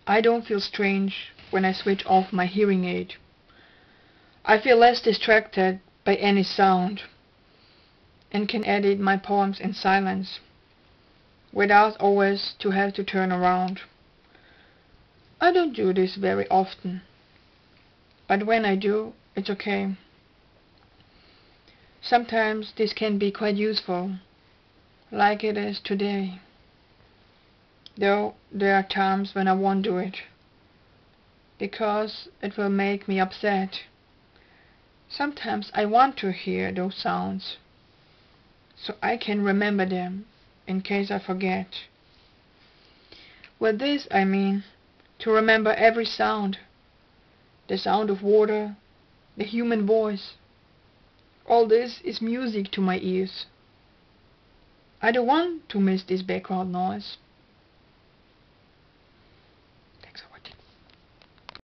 I don't feel strange when I switch off my hearing aid. I feel less distracted by any sound and can edit my poems in silence without always to have to turn around. I don't do this very often, but when I do, it's okay. Sometimes this can be quite useful, like it is today. Though there are times when I won't do it, because it will make me upset. Sometimes I want to hear those sounds, so I can remember them in case I forget. With this I mean to remember every sound, the sound of water, the human voice. All this is music to my ears. I don't want to miss this background noise.